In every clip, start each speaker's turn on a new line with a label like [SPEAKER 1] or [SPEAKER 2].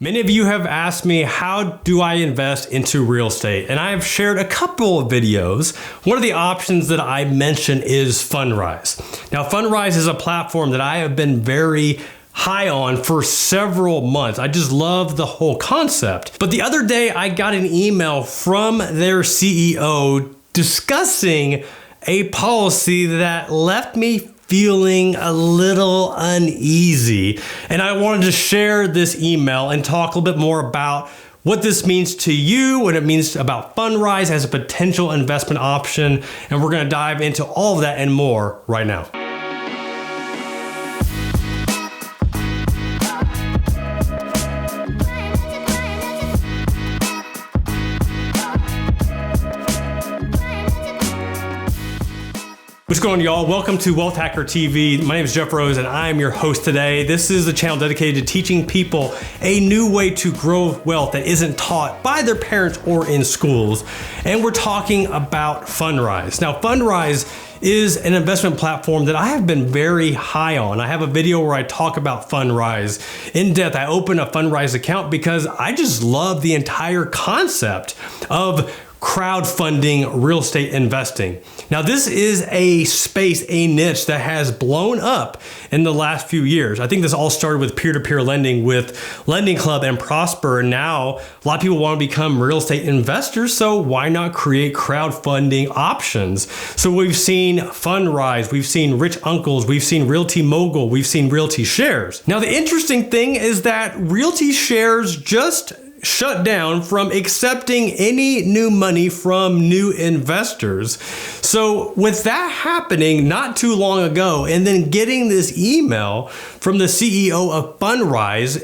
[SPEAKER 1] Many of you have asked me, how do I invest into real estate? And I have shared a couple of videos. One of the options that I mentioned is Fundrise. Now, Fundrise is a platform that I have been very high on for several months. I just love the whole concept. But the other day, I got an email from their CEO discussing a policy that left me feeling a little uneasy. And I wanted to share this email and talk a little bit more about what this means to you, what it means about Fundrise as a potential investment option. And we're going to dive into all of that and more right now. What's going on, y'all? Welcome to Wealth Hacker TV. My name is Jeff Rose and I'm your host today. This is a channel dedicated to teaching people a new way to grow wealth that isn't taught by their parents or in schools. And we're talking about Fundrise. Now, Fundrise is an investment platform that I have been very high on. I have a video where I talk about Fundrise in depth. I opened a Fundrise account because I just love the entire concept of crowdfunding real estate investing. Now, this is a space, a niche that has blown up in the last few years. I think this all started with peer-to-peer lending with Lending Club and Prosper. And now a lot of people want to become real estate investors. So why not create crowdfunding options? So we've seen Fundrise, we've seen Rich Uncles, we've seen Realty Mogul, we've seen Realty Shares. Now, the interesting thing is that Realty Shares just shut down from accepting any new money from new investors. So with that happening not too long ago, and then getting this email from the CEO of Fundrise,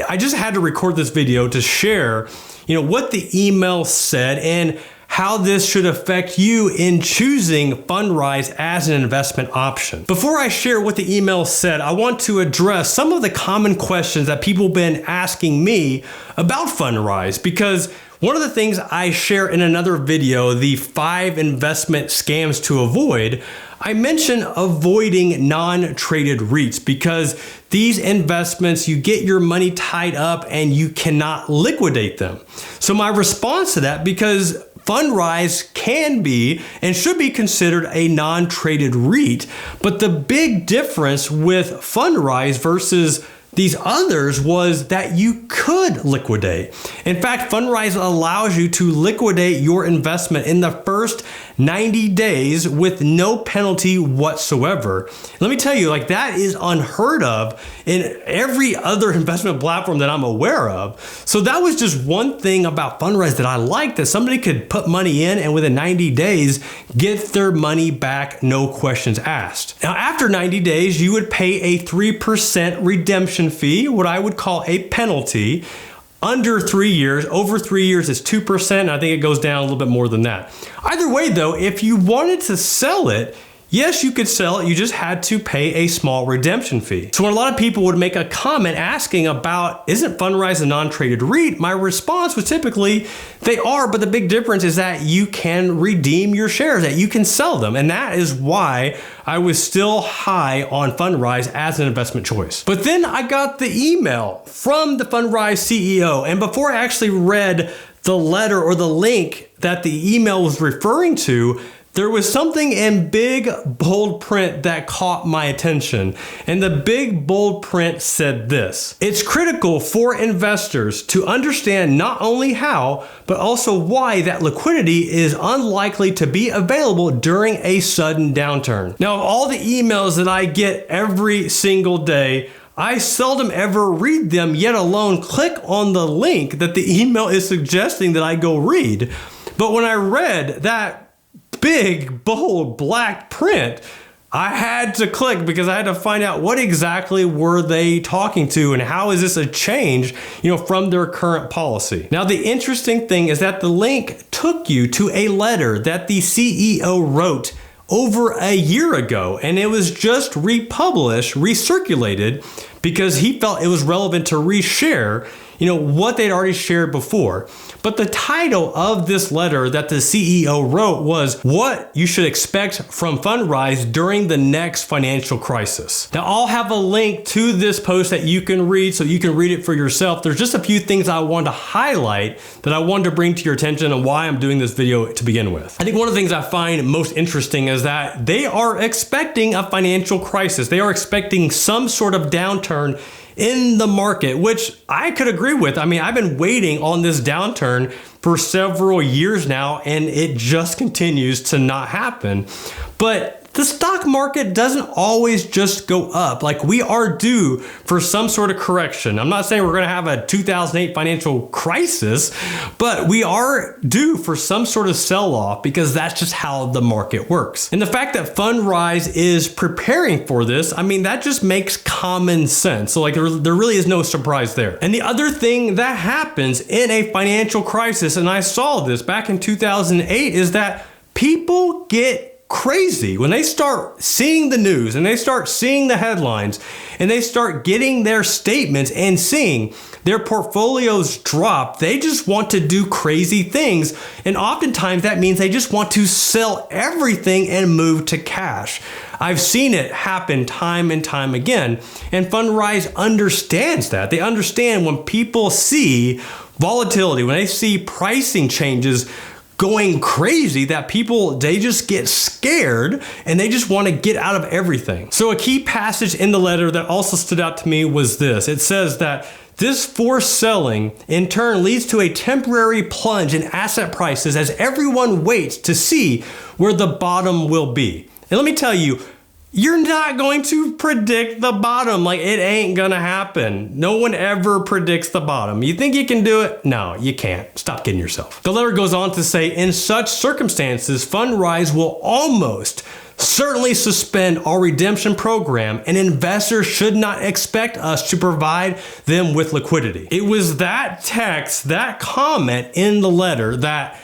[SPEAKER 1] I just had to record this video to share, what the email said and how this should affect you in choosing Fundrise as an investment option. Before I share what the email said, I want to address some of the common questions that people have been asking me about Fundrise, because one of the things I share in another video, the 5 investment scams to avoid, I mentioned avoiding non-traded REITs because these investments, you get your money tied up and you cannot liquidate them. So my response to that, because Fundrise can be and should be considered a non-traded REIT, but the big difference with Fundrise versus these others was that you could liquidate. In fact, Fundrise allows you to liquidate your investment in the first 90 days with no penalty whatsoever. Let me tell you, that is unheard of in every other investment platform that I'm aware of. So that was just one thing about Fundrise that I liked, that somebody could put money in and within 90 days get their money back, no questions asked. Now, after 90 days, you would pay a 3% redemption fee, what I would call a penalty. Under 3 years, over 3 years is 2%. And I think it goes down a little bit more than that. Either way though, if you wanted to sell it, yes, you could sell it. You just had to pay a small redemption fee. So when a lot of people would make a comment asking about, isn't Fundrise a non-traded REIT? My response was typically, they are, but the big difference is that you can redeem your shares, that you can sell them. And that is why I was still high on Fundrise as an investment choice. But then I got the email from the Fundrise CEO. And before I actually read the letter or the link that the email was referring to, there was something in big, bold print that caught my attention. And the big, bold print said this: it's critical for investors to understand not only how, but also why that liquidity is unlikely to be available during a sudden downturn. Now, of all the emails that I get every single day, I seldom ever read them, yet alone click on the link that the email is suggesting that I go read. But when I read that big, bold, black print, I had to click because I had to find out what exactly were they talking to and how is this a change, from their current policy. Now, the interesting thing is that the link took you to a letter that the CEO wrote over a year ago, and it was just republished, recirculated, because he felt it was relevant to reshare, what they'd already shared before. But the title of this letter that the CEO wrote was What You Should Expect from Fundrise During the Next Financial Crisis. Now, I'll have a link to this post that you can read so you can read it for yourself. There's just a few things I wanted to highlight that I wanted to bring to your attention and why I'm doing this video to begin with. I think one of the things I find most interesting is that they are expecting a financial crisis. They are expecting some sort of downturn in the market, which I could agree with. I mean, I've been waiting on this downturn for several years now, and it just continues to not happen. But the stock market doesn't always just go up. Like, we are due for some sort of correction. I'm not saying we're going to have a 2008 financial crisis, but we are due for some sort of sell-off because that's just how the market works. And the fact that Fundrise is preparing for this, I mean, that just makes common sense. So like there really is no surprise there. And the other thing that happens in a financial crisis, and I saw this back in 2008, is that people get crazy when they start seeing the news and they start seeing the headlines and they start getting their statements and seeing their portfolios drop. They just want to do crazy things, and oftentimes that means they just want to sell everything and move to cash. I've seen it happen time and time again, and Fundrise understands that. They understand when people see volatility, when they see pricing changes going crazy, that people, they just get scared and they just want to get out of everything. So a key passage in the letter that also stood out to me was this. It says that this forced selling in turn leads to a temporary plunge in asset prices as everyone waits to see where the bottom will be. And let me tell you, you're not going to predict the bottom. Like, it ain't gonna happen. No one ever predicts the bottom. You think you can do it? No, you can't. Stop kidding yourself. The letter goes on to say, in such circumstances, Fundrise will almost certainly suspend our redemption program, and investors should not expect us to provide them with liquidity. It was that text, that comment in the letter that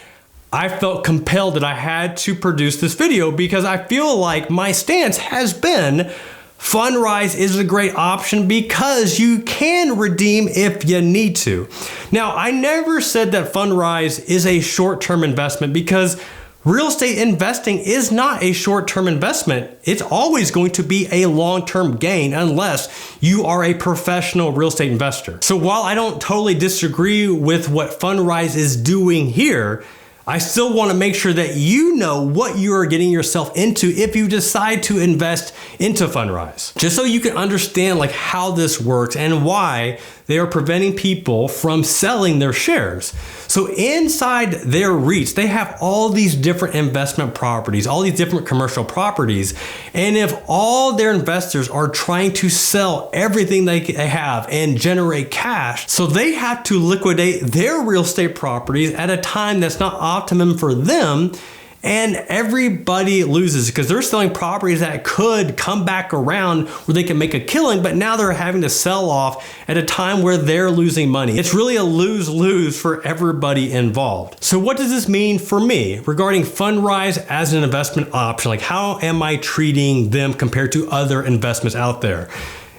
[SPEAKER 1] I felt compelled that I had to produce this video, because I feel like my stance has been Fundrise is a great option because you can redeem if you need to. Now, I never said that Fundrise is a short-term investment, because real estate investing is not a short-term investment. It's always going to be a long-term gain unless you are a professional real estate investor. So while I don't totally disagree with what Fundrise is doing here, I still want to make sure that you know what you are getting yourself into if you decide to invest into Fundrise. Just so you can understand like how this works and why they are preventing people from selling their shares. So inside their REITs, they have all these different investment properties, all these different commercial properties. And if all their investors are trying to sell everything they have and generate cash, so they have to liquidate their real estate properties at a time that's not optimum for them, and everybody loses because they're selling properties that could come back around where they can make a killing, but now they're having to sell off at a time where they're losing money. It's really a lose-lose for everybody involved. So what does this mean for me regarding Fundrise as an investment option? Like, how am I treating them compared to other investments out there?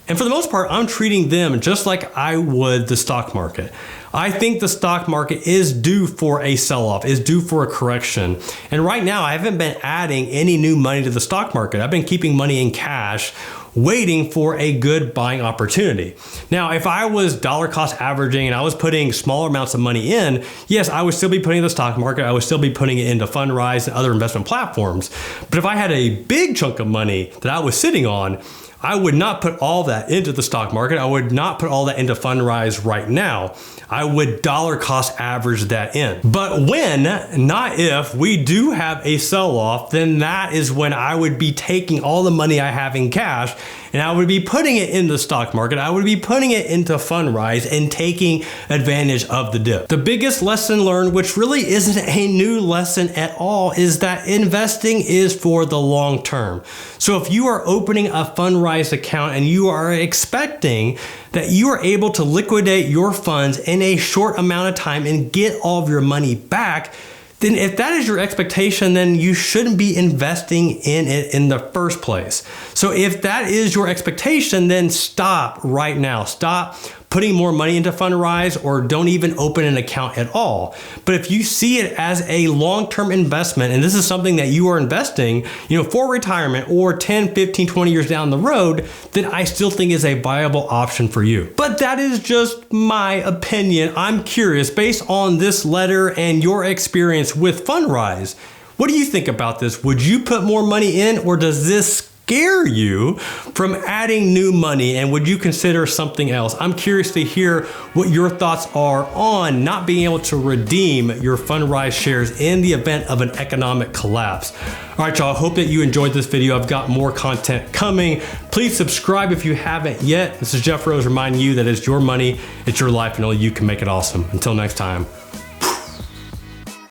[SPEAKER 1] And for the most part, I'm treating them just like I would the stock market. I think the stock market is due for a sell-off, is due for a correction. And right now, I haven't been adding any new money to the stock market. I've been keeping money in cash, waiting for a good buying opportunity. Now, if I was dollar cost averaging and I was putting smaller amounts of money in, yes, I would still be putting it in the stock market. I would still be putting it into Fundrise and other investment platforms. But if I had a big chunk of money that I was sitting on, I would not put all that into the stock market. I would not put all that into Fundrise right now. I would dollar cost average that in. But when, not if, we do have a sell-off, then that is when I would be taking all the money I have in cash and I would be putting it in the stock market. I would be putting it into Fundrise and taking advantage of the dip. The biggest lesson learned, which really isn't a new lesson at all, is that investing is for the long term. So if you are opening a Fundrise account and you are expecting that you are able to liquidate your funds in a short amount of time and get all of your money back, then if that is your expectation, then you shouldn't be investing in it in the first place. So if that is your expectation, then stop right now. Stop putting more money into Fundrise or don't even open an account at all. But if you see it as a long-term investment, and this is something that you are investing, for retirement or 10, 15, 20 years down the road, then I still think is a viable option for you. But that is just my opinion. I'm curious, based on this letter and your experience with Fundrise, what do you think about this? Would you put more money in, or does this scare you from adding new money, and would you consider something else? I'm curious to hear what your thoughts are on not being able to redeem your Fundrise shares in the event of an economic collapse. All right, y'all, I hope that you enjoyed this video. I've got more content coming. Please subscribe if you haven't yet. This is Jeff Rose reminding you that it's your money, it's your life, and only you can make it awesome. Until next time.